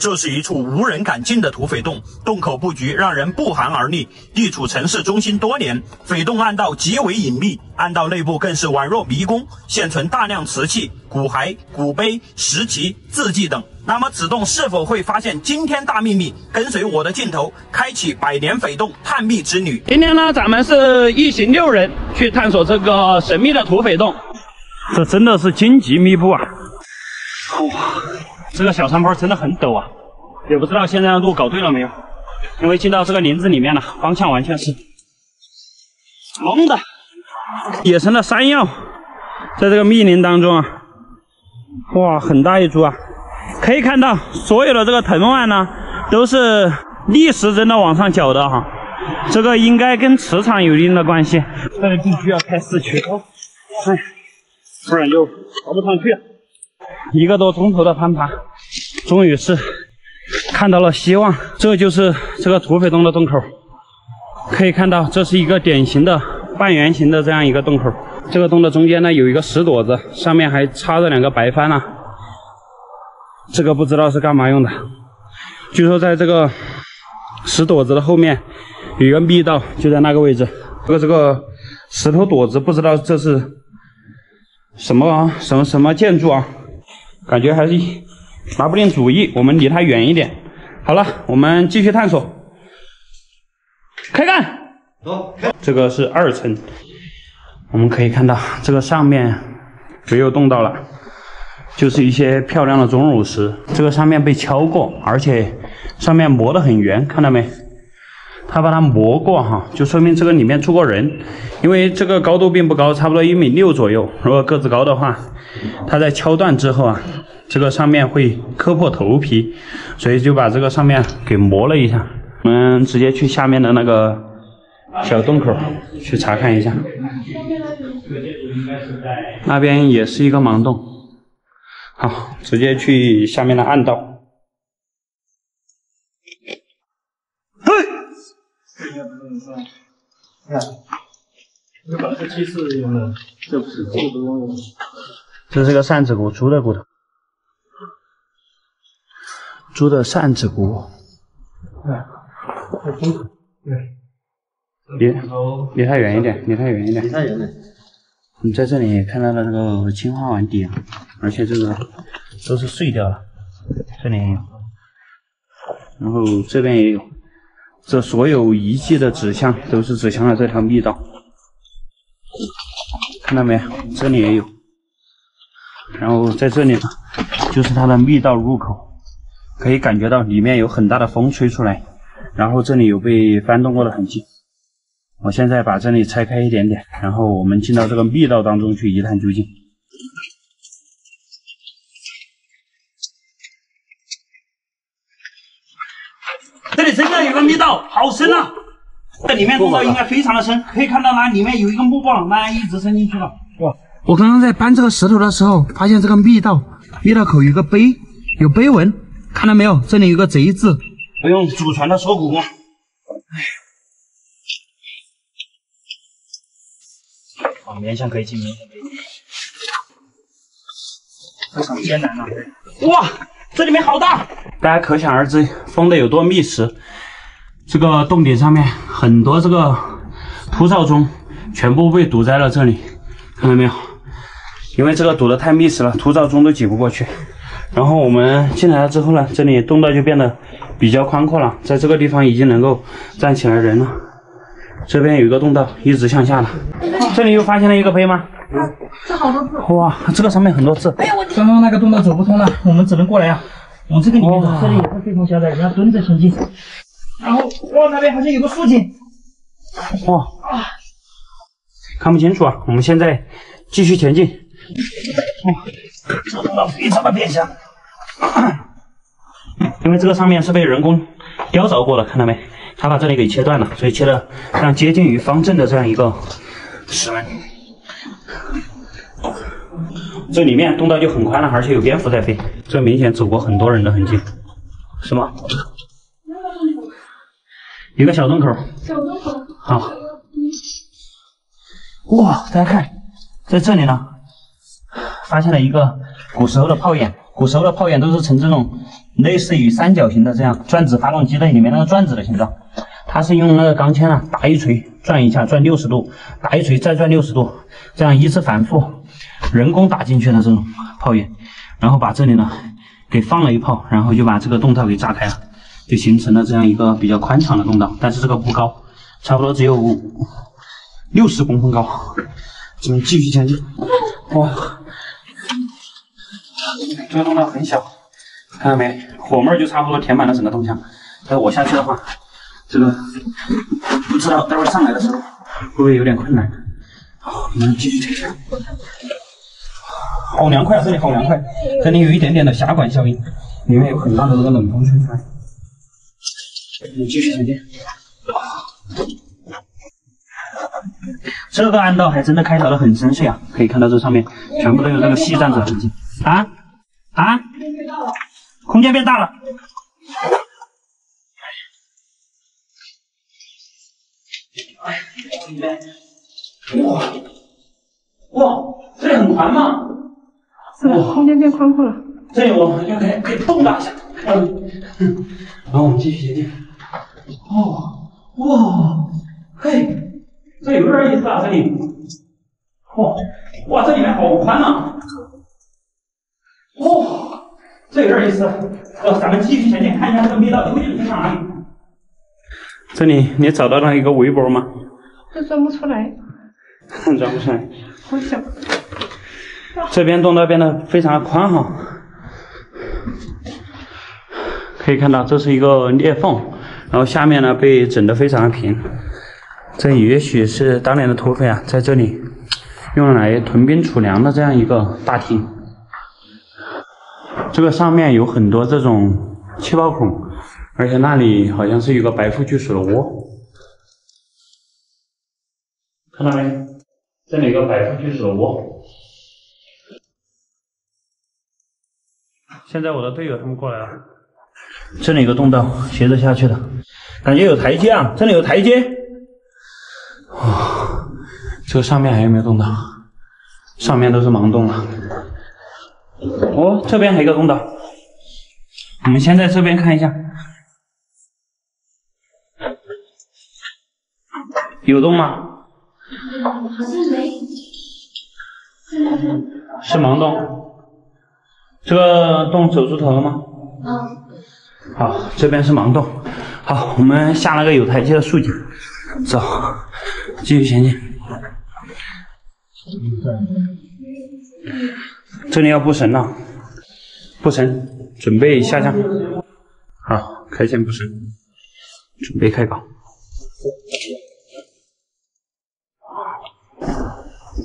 这是一处无人敢进的土匪洞，洞口布局让人不寒而栗。地处城市中心多年，匪洞暗道极为隐秘，暗道内部更是宛若迷宫，现存大量瓷器、骨骸、骨碑、石旗、字迹等。那么此洞是否会发现惊天大秘密？跟随我的镜头，开启百年匪洞探秘之旅。今天呢，咱们是一行6人去探索这个神秘的土匪洞。这真的是荆棘密布啊！哇，这个小山坡真的很陡啊！也不知道现在的路搞对了没有，因为进到这个林子里面了，方向完全是懵的。野生的山药在这个密林当中啊，哇，很大一株啊！可以看到所有的这个藤蔓呢，都是逆时针的往上绞的哈，这个应该跟磁场有一定的关系。这里必须要开4驱哦，哎，不然就爬不上去了。1个多钟头的攀爬，终于是看到了希望。这就是这个土匪洞的洞口，可以看到这是一个典型的半圆形的这样一个洞口。这个洞的中间呢有一个石垛子，上面还插着2个白帆啊。这个不知道是干嘛用的。据说在这个石垛子的后面有一个密道，就在那个位置。这个石头垛子不知道这是什么建筑啊，感觉还是拿不定主意，我们离它远一点。好了，我们继续探索。开干！走。这个是2层，我们可以看到这个上面没有动到了，就是一些漂亮的钟乳石。这个上面被敲过，而且上面磨得很圆，看到没？他把它磨过哈，就说明这个里面住过人。因为这个高度并不高，差不多1.6米左右。如果个子高的话，它在敲断之后啊，这个上面会磕破头皮，所以就把这个上面给磨了一下。我们直接去下面的那个小洞口去查看一下。那边也是一个盲洞。好，直接去下面的暗道。嘿，看，这个27是用的，这不是这个都用的。这是个扇子骨，猪的骨头，猪的扇子骨。对，离它远一点，离它远一点。离它远点。你在这里也看到了这个青花碗底啊，而且这个都是碎掉了，这里也有，然后这边也有，这所有遗迹的指向都是指向了这条密道，看到没？这里也有，然后在这里呢，就是它的密道入口，可以感觉到里面有很大的风吹出来，然后这里有被翻动过的痕迹。我现在把这里拆开一点点，然后我们进到这个密道当中去一探究竟。这里真的有个密道，好深啊！这里面洞道应该非常的深，可以看到它里面有一个木棒，那一直伸进去了。哇！我刚刚在搬这个石头的时候，发现这个密道口有个碑，有碑文，看到没有？这里有个贼字。我用祖传的缩骨功。面相可以进，面相可以进，非常艰难啊！哇，这里面好大，大家可想而知封的有多密实。这个洞顶上面很多这个秃哨钟全部被堵在了这里，看到没有？因为这个堵得太密实了，秃哨钟都挤不过去。然后我们进来了之后呢，这里洞道就变得比较宽阔了，在这个地方已经能够站起来人了。这边有一个洞道，一直向下了。这里又发现了一个碑吗？这好多字。哇，这个上面很多字。哎呀，我刚刚那个洞道走不通了，我们只能过来啊，往这个里面走。这里也是非常狭窄，人家蹲着前进。然后，哇，那边好像有个竖井。哇，看不清楚啊，我们现在继续前进。哇，这个洞道非常的变狭，因为这个上面是被人工雕凿过的，看到没？他把这里给切断了，所以切的非常接近于方正的这样一个石门。这里面洞道就很宽了，而且有蝙蝠在飞，这明显走过很多人的痕迹，是吗？一个小洞口。小洞口。好。哇，大家看，在这里呢，发现了一个古时候的炮眼，古时候的炮眼都是呈这种类似于三角形的这样转子发动机的里面那个转子的形状。它是用那个钢钎啊打一锤转一下，转60度，打一锤再转60度，这样一直反复人工打进去的这种炮眼，然后把这里呢给放了一炮，然后就把这个洞道给炸开了，就形成了这样一个比较宽敞的洞道，但是这个不高，差不多只有60公分高。我们继续前进。哇，这个洞道很小，看到没？火妹就差不多填满了整个洞墙。但我下去的话，这个不知道待会儿上来的时候会不会有点困难。好，我们继续前进。好凉快啊，这里好凉快，这里有一点点的狭管效应，里面有很大的这个冷风吹出来。我们继续前进。这个暗道还真的开凿的很深邃啊，可以看到这上面全部都有这个细钻子痕迹。空间变大了。哇，这里很宽吗？是的，空间变宽阔了。这里我们可以蹦跶一下，然后我们继续前进。哇，嘿，这有点意思啊，这里。哇，这里面好宽啊！这有点意思。咱们继续前进，看一下这个密道究竟通到哪里。这里你找到了一个围脖吗？这钻不出来。钻不出来。好小。这边洞道变得非常的宽哈，可以看到这是一个裂缝，然后下面呢被整得非常的平。这也许是当年的土匪啊，在这里用来屯兵储粮的这样一个大厅。这个上面有很多这种气泡孔，而且那里好像是有个白腹巨鼠的窝，看到没？这里有个白腹巨鼠的窝。现在我的队友他们过来了，这里有个洞道，斜着下去的，感觉有台阶啊，这里有台阶。这个上面还有没有洞道？上面都是盲洞了。这边还有一个洞道，我们先在这边看一下，有洞吗？好像没。是盲洞。这个洞走出头了吗？好，这边是盲洞。好，我们下了个有台阶的竖井，走，继续前进。这里要布绳了，布绳，准备下降。好，开线布绳，准备开搞。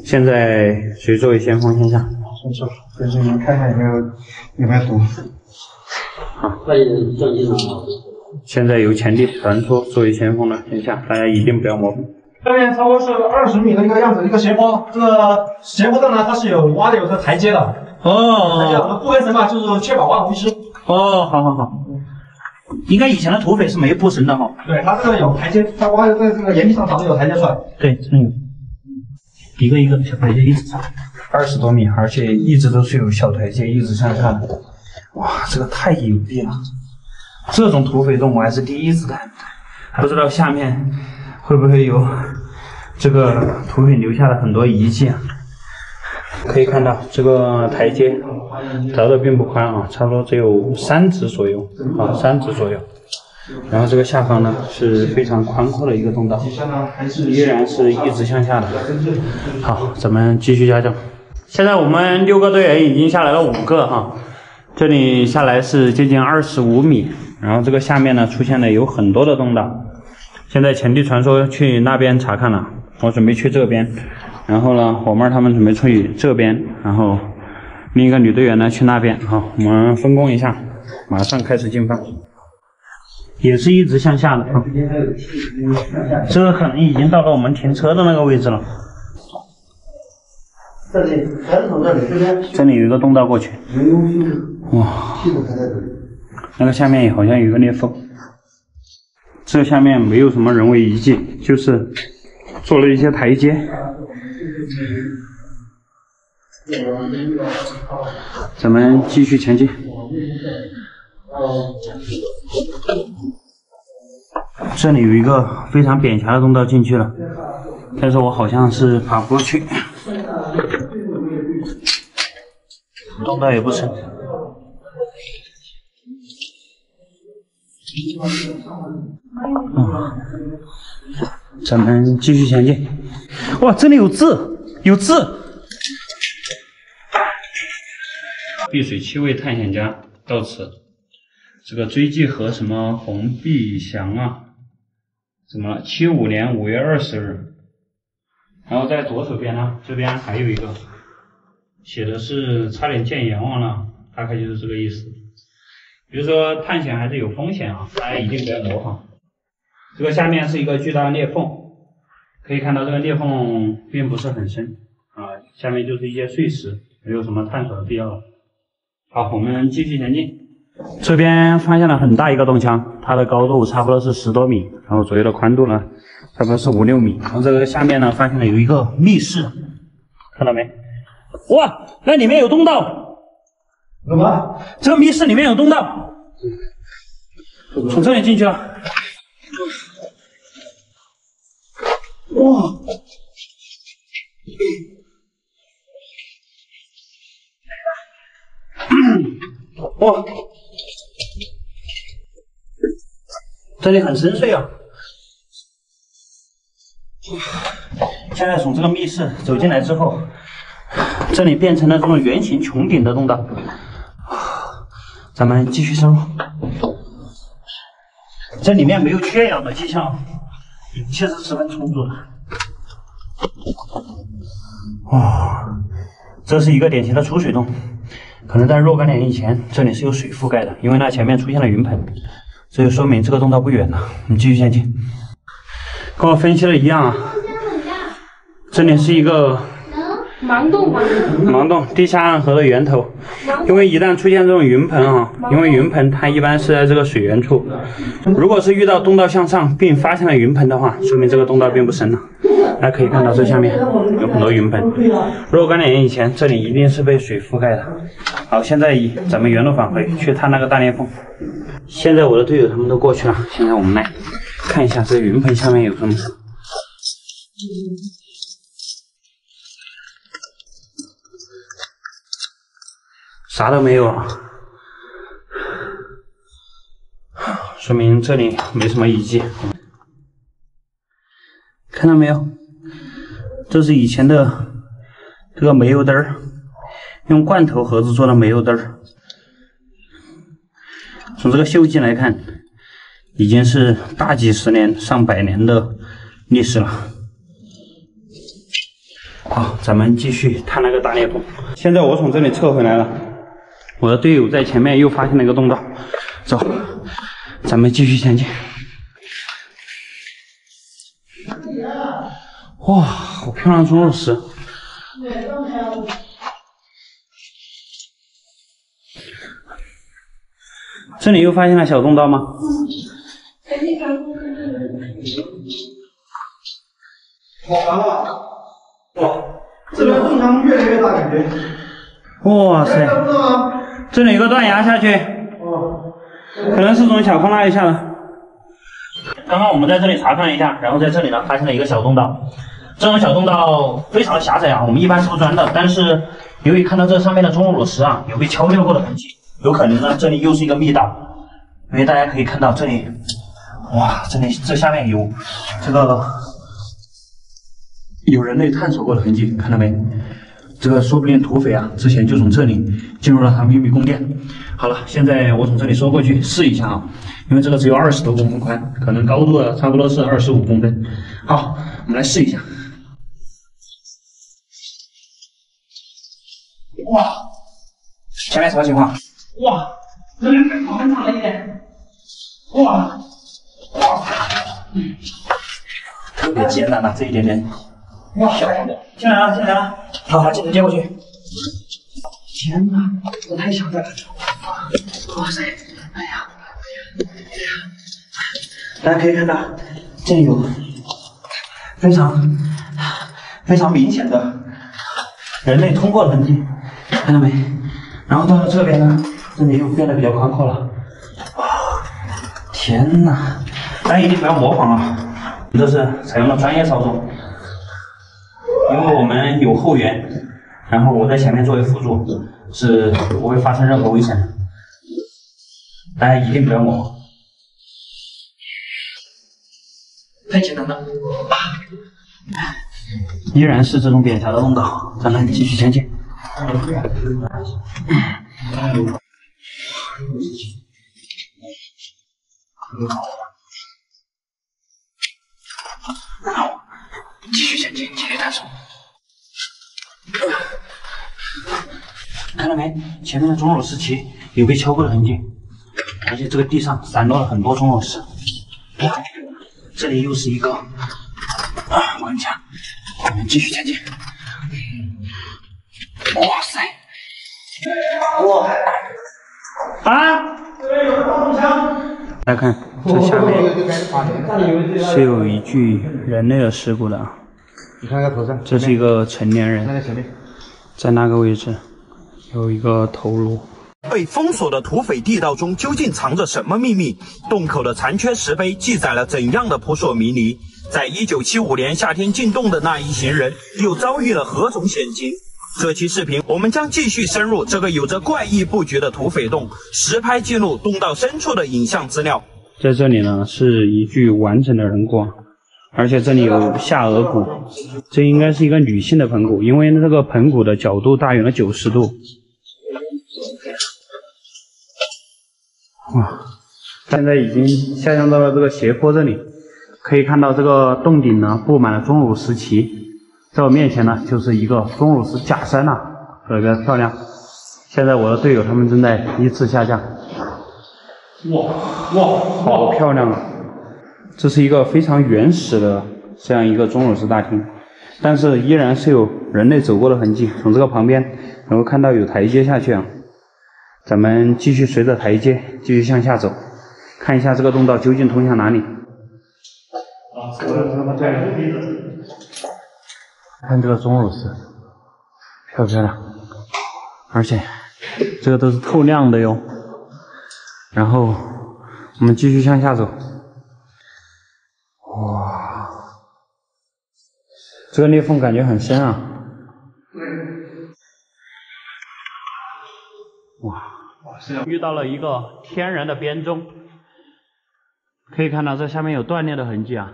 现在谁作为先锋先下？就是你们看看有没有毒。好，现在由前地传说作为先锋的先下，大家一定不要模仿。下面差不多是20米的一个样子，一个斜坡。这个斜坡上呢，它是有挖的有个台阶的。台阶我们不分绳嘛，就是确保万无一失。好。应该以前的土匪是没布绳的哈。对，它这个有台阶，它挖的在这个岩壁上早就有台阶出来。对，这里有。一个一个小台阶一直上，20多米，而且一直都是有小台阶一直向下的。哇，这个太有力了！这种土匪洞我还是第一次看，不知道下面会不会有这个土匪留下的很多遗迹啊？可以看到这个台阶凿的并不宽啊，差不多只有3指左右啊，3指左右。然后这个下方呢是非常宽阔的一个洞道，依然是一直向下的。好，咱们继续加降。现在我们6个队员已经下来了5个哈，这里下来是接近25米，然后这个下面呢出现了有很多的洞道。现在前地传说去那边查看了，我准备去这边，然后呢火妹他们准备去这边，然后另一个女队员呢去那边。好，我们分工一下，马上开始进发。也是一直向下的啊，这个可能已经到了我们停车的那个位置了。这里，传统这里这边，这里有一个洞道过去。哇，那个下面也好像有一个裂缝。这下面没有什么人为遗迹，就是做了一些台阶。咱们继续前进。这里有一个非常扁狭的通道进去了，但是我好像是爬不过去。通道也不深。咱们继续前进。哇，这里有字，有字。碧水七位探险家到此。这个追记和什么洪碧祥啊，怎么了？75年5月20日。然后在左手边呢，这边还有一个，写的是差点见阎王了，大概就是这个意思。比如说探险还是有风险啊，大家一定不要模仿。这个下面是一个巨大的裂缝，可以看到这个裂缝并不是很深啊，下面就是一些碎石，没有什么探索的必要了。好，我们继续前进。这边发现了很大一个洞腔，它的高度差不多是10多米，然后左右的宽度呢，差不多是5、6米。然后这个下面呢，发现了有一个密室，看到没？哇，那里面有通道。什么？这个密室里面有通道，从这里进去了。哇！哇！这里很深邃啊！现在从这个密室走进来之后，这里变成了这种圆形穹顶的通道。咱们继续深入。这里面没有缺氧的迹象，一切是十分充足的。哇，这是一个典型的储水洞。可能在若干年以前，这里是有水覆盖的，因为那前面出现了云盆，这就说明这个洞道不远了。我们继续前进。跟我分析的一样啊，这里是一个盲洞吧？盲洞，地下暗河的源头。因为一旦出现这种云盆啊，因为云盆它一般是在这个水源处，如果是遇到洞道向上并发现了云盆的话，说明这个洞道并不深了。大家可以看到这下面有很多云盆，若干年以前这里一定是被水覆盖的。好，现在咱们原路返回，去探那个大裂缝。现在我的队友他们都过去了，现在我们来看一下这云盆下面有什么。啥都没有了，说明这里没什么遗迹。看到没有？这是以前的这个煤油灯儿，用罐头盒子做的煤油灯儿。从这个锈迹来看，已经是大几十年、上百年的历史了。好，咱们继续探那个大裂缝。现在我从这里撤回来了。我的队友在前面又发现了一个洞道，走，咱们继续前进。哇，好漂亮的钟乳石！这里又发现了小洞道吗？哇，这边洞腔越来越大，感觉。哇塞！这里有个断崖下去，可能是从小坑那里下的。刚刚我们在这里查看了一下，然后在这里呢发现了一个小洞道。这种小洞道非常狭窄啊，我们一般是不钻的。但是由于看到这上面的钟乳石啊有被敲掉过的痕迹，有可能呢这里又是一个密道。因为大家可以看到这里，哇，这下面有这个有人类探索过的痕迹，看到没？这个说不定土匪啊，之前就从这里进入了他秘密宫殿。好了，现在我从这里缩过去试一下啊，因为这个只有20多公分宽，可能高度差不多是25公分。好，我们来试一下。哇，前面什么情况？哇，这边很长了一点。哇，特别艰难啊，这一点点。哇，小的，进来了，进来了，好，把镜子接过去。天哪，这太小了！哇塞，哎呀，大家可以看到，这里有非常明显的人类通过的痕迹，看到没？然后到了这边呢，这里又变得比较宽阔了。哇，天哪！大家一定不要模仿啊，这是采用了专业操作，因为我们有后援，然后我在前面作为辅助，是不会发生任何危险的。大家一定不要模仿，太简单了。依然是这种扁条的通道，咱们继续前进。继续前进，继续探索。看到没？前面的钟乳石旗有被敲过的痕迹，而且这个地上散落了很多钟乳石。哇，这里又是一个关卡，我们继续前进。哇塞！哇！啊！这边有个盗墓枪。大家看，这下面是有一具人类的尸骨的啊。你看看头上，这是一个成年人，那在前面，在那个位置有一个头颅。被封锁的土匪地道中究竟藏着什么秘密？洞口的残缺石碑记载了怎样的扑朔迷离？在1975年夏天进洞的那一行人又遭遇了何种险情？这期视频我们将继续深入这个有着怪异布局的土匪洞，实拍记录洞道深处的影像资料。在这里呢，是一具完整的人骨，而且这里有下颌骨，这应该是一个女性的盆骨，因为这个盆骨的角度大约了90度。哇，现在已经下降到了这个斜坡这里，可以看到这个洞顶呢布满了钟乳石旗，在我面前呢就是一个钟乳石假山啊，特别漂亮。现在我的队友他们正在依次下降。哇，好漂亮啊！这是一个非常原始的这样一个钟乳石大厅，但是依然是有人类走过的痕迹。从这个旁边能够看到有台阶下去啊。咱们继续随着台阶继续向下走，看一下这个洞道究竟通向哪里。看这个钟乳石，漂不漂亮？而且这个都是透亮的哟。然后我们继续向下走。哇，这个裂缝感觉很深啊。哇，遇到了一个天然的编钟，可以看到这下面有断裂的痕迹啊。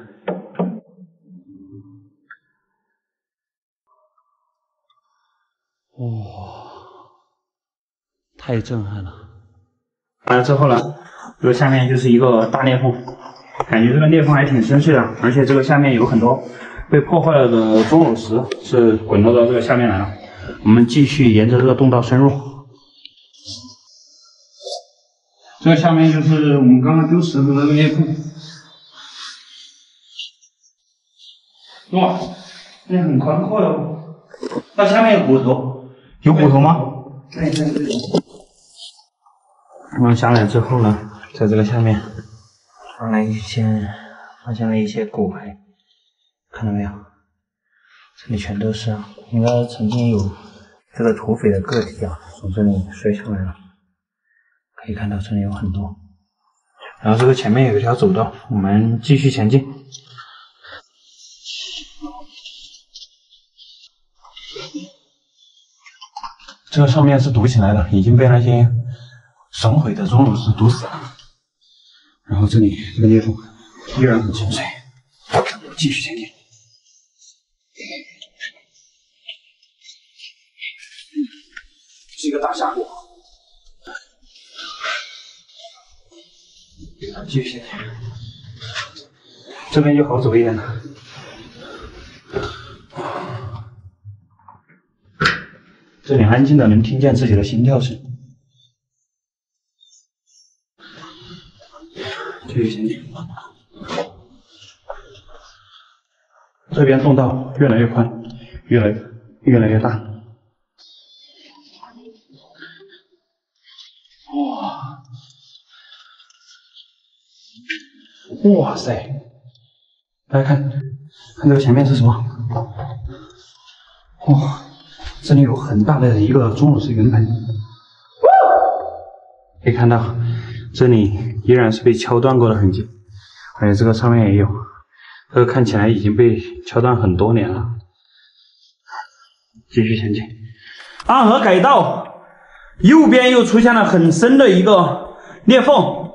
哇，太震撼了！完了之后呢，这个下面就是一个大裂缝，感觉这个裂缝还挺深邃的，而且这个下面有很多被破坏了的钟乳石是滚落到这个下面来了。我们继续沿着这个洞道深入。这个下面就是我们刚刚丢石头的那个裂缝。哇，那很宽阔哟。那下面有骨头，有骨头吗？对。然后下来之后呢，在这个下面发现了一些骨骸，看到没有？这里全都是啊，应该曾经有这个土匪的个体啊，从这里摔下来了。可以看到这里有很多，然后这个前面有一条走道，我们继续前进。这个上面是堵起来的，已经被那些损毁的钟乳石堵死了。然后这里这个裂缝依然很清脆，继续前进。是一个大峡谷。继续前进，这边就好走一点了。这里安静的能听见自己的心跳声。继续前进，这边洞道越来越宽，越来越大。哇塞！大家看这个前面是什么？哇，这里有很大的一个钟乳石圆盆，可以看到这里依然是被敲断过的痕迹，而且这个上面也有，这个看起来已经被敲断很多年了。继续前进，暗河改道，右边又出现了很深的一个裂缝，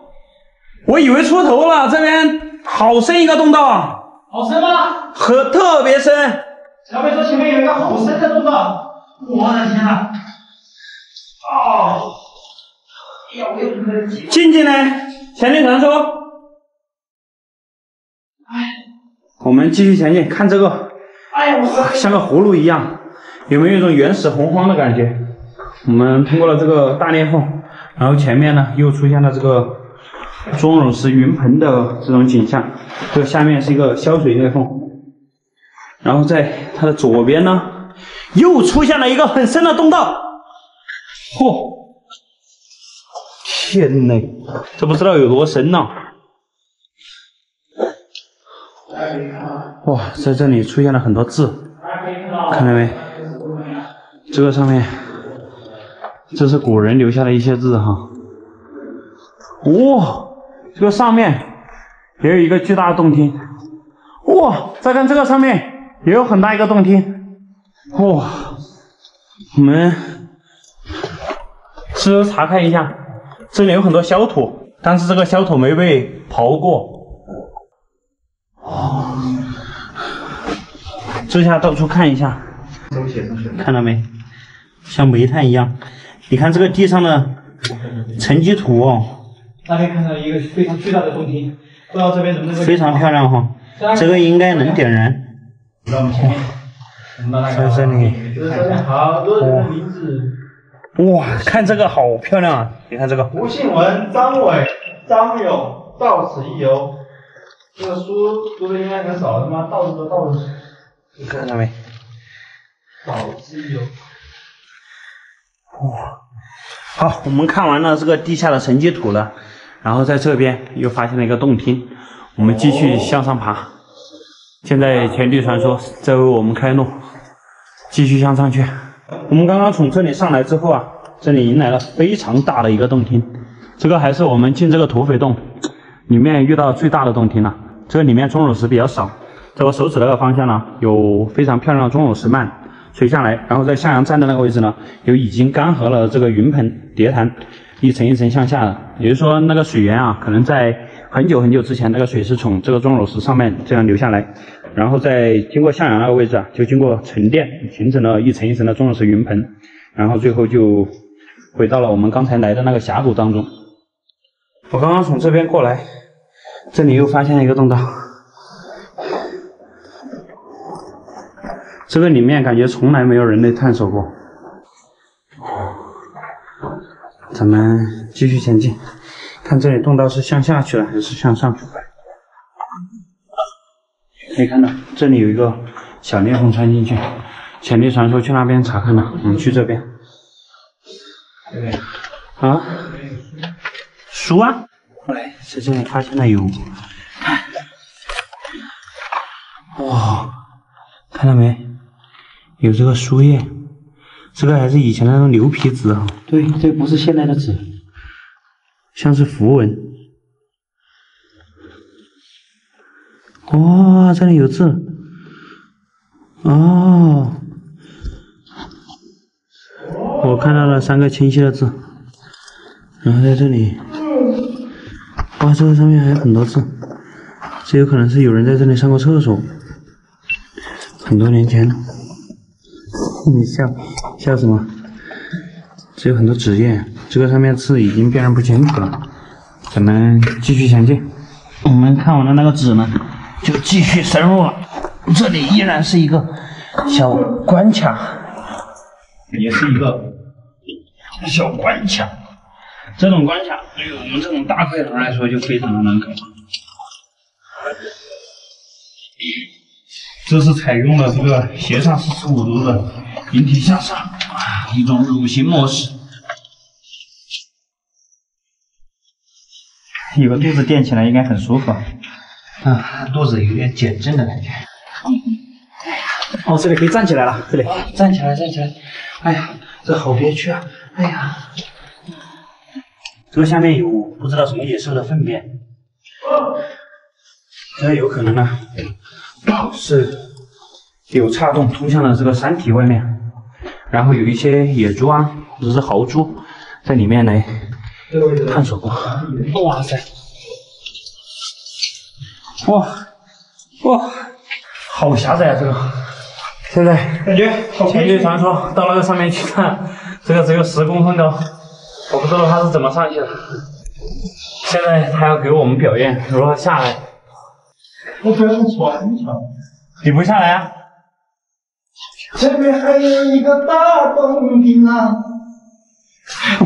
我以为出头了，这边好深一个洞道啊！好深吗？特别深。小北说前面有一个好深的洞道，我的天呐！哦，哎呀，我又不能挤。静静呢？前进传说。哎，我们继续前进，看这个，哎呀，我像个葫芦一样，有没有一种原始洪荒的感觉？我们通过了这个大裂缝，然后前面呢又出现了这个钟乳石云盆的这种景象，这个下面是一个消水裂缝，然后在它的左边呢又出现了一个很深的洞道。嚯！天呐，这不知道有多深呢！哇，在这里出现了很多字，看到没？这个上面，这是古人留下的一些字哈。哇，这个上面也有一个巨大的洞厅。哇，再看这个上面也有很大一个洞厅。哇，我们试着查看一下，这里有很多小土，但是这个小土没被刨过。哦，这下到处看一下，看到没？像煤炭一样。你看这个地上的沉积土哦，那边看到一个非常巨大的洞厅，不知道这边能不能非常漂亮哈、哦。这个应该能点燃。在这里，好多人的名字。哇，看这个好漂亮啊！你看这个，吴信文、张伟、张勇到此一游。这个书读的应该很少，他妈到处都到处。你看到没？到此一游。哇，好，我们看完了这个地下的沉积土了，然后在这边又发现了一个洞厅，我们继续向上爬。现在前地传说在为我们开路，继续向上去。我们刚刚从这里上来之后啊，这里迎来了非常大的一个洞厅，这个还是我们进这个土匪洞里面遇到最大的洞厅了。这个里面钟乳石比较少，在我手指那个方向呢，有非常漂亮的钟乳石幔垂下来，然后在向阳站的那个位置呢，有已经干涸了这个云盆叠潭，一层一层向下的，也就是说那个水源啊，可能在很久很久之前，那个水是从这个钟乳石上面这样流下来，然后在经过向阳那个位置啊，就经过沉淀，形成了一层一层的钟乳石云盆，然后最后就回到了我们刚才来的那个峡谷当中。我刚刚从这边过来，这里又发现了一个洞道，这个里面感觉从来没有人类探索过。咱们继续前进，看这里洞道是向下去了还是向上去了。可以看到这里有一个小裂缝穿进去，前地传说去那边查看了，我们去这边。啊？书啊？后来在这里发现了有，哇，看到没？有这个书页，这个还是以前那种牛皮纸啊。对，这不是现在的纸，像是符文。哇，这里有字。哦，我看到了3个清晰的字，然后在这里，哇，这个上面还有很多字，这有可能是有人在这里上过厕所，很多年前了。你笑什么？这有很多纸页，这个上面字已经辨认不清楚了。咱们继续前进。我们看完了那个纸呢，就继续深入了。这里依然是一个小关卡，也是一个小关卡。这种关卡对于我们这种大块头来说就非常的难搞。这是采用了这个斜上45度的引体向上一种乳型模式。有个肚子垫起来应该很舒服啊，肚子有点减震的感觉。哦，这里可以站起来了，这里站起来。哎呀，这好憋屈啊！哎呀，这个下面有不知道什么野兽的粪便，这有可能呢是有岔洞通向了这个山体外面，然后有一些野猪啊或者是豪猪在里面来探索过。哇塞！哇，好狭窄啊！这个，现在感觉前去传说到那个上面去看，这个只有10公分高，我不知道他是怎么上去的。现在他要给我们表演如何下来。我不要用船桥。你不下来啊？这边还有一个大洞顶啊！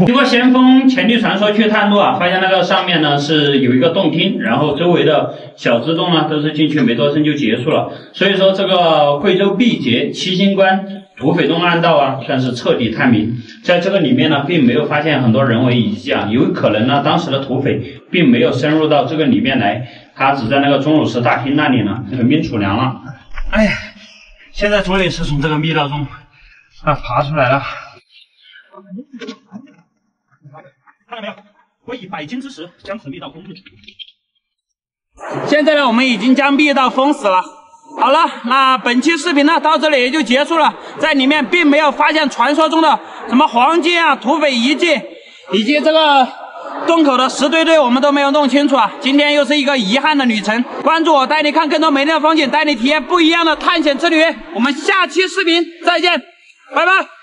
经过先锋前地传说去探路啊，发现那个上面呢是有一个洞厅，然后周围的小支洞呢都是进去没多深就结束了。所以说这个贵州毕节七星关土匪洞暗道啊，算是彻底探明。在这个里面呢，并没有发现很多人为遗迹啊，有可能呢当时的土匪并没有深入到这个里面来，他只在那个钟乳石大厅那里呢屯兵储粮了。哎呀，现在终于是从这个密道中爬出来了。看到没有？我以100斤之石将此密道封住。现在呢，我们已经将密道封死了。好了，那本期视频呢到这里也就结束了。在里面并没有发现传说中的什么黄金啊、土匪遗迹，以及这个洞口的石堆堆，我们都没有弄清楚啊。今天又是一个遗憾的旅程。关注我，带你看更多美丽的风景，带你体验不一样的探险之旅。我们下期视频再见，拜拜。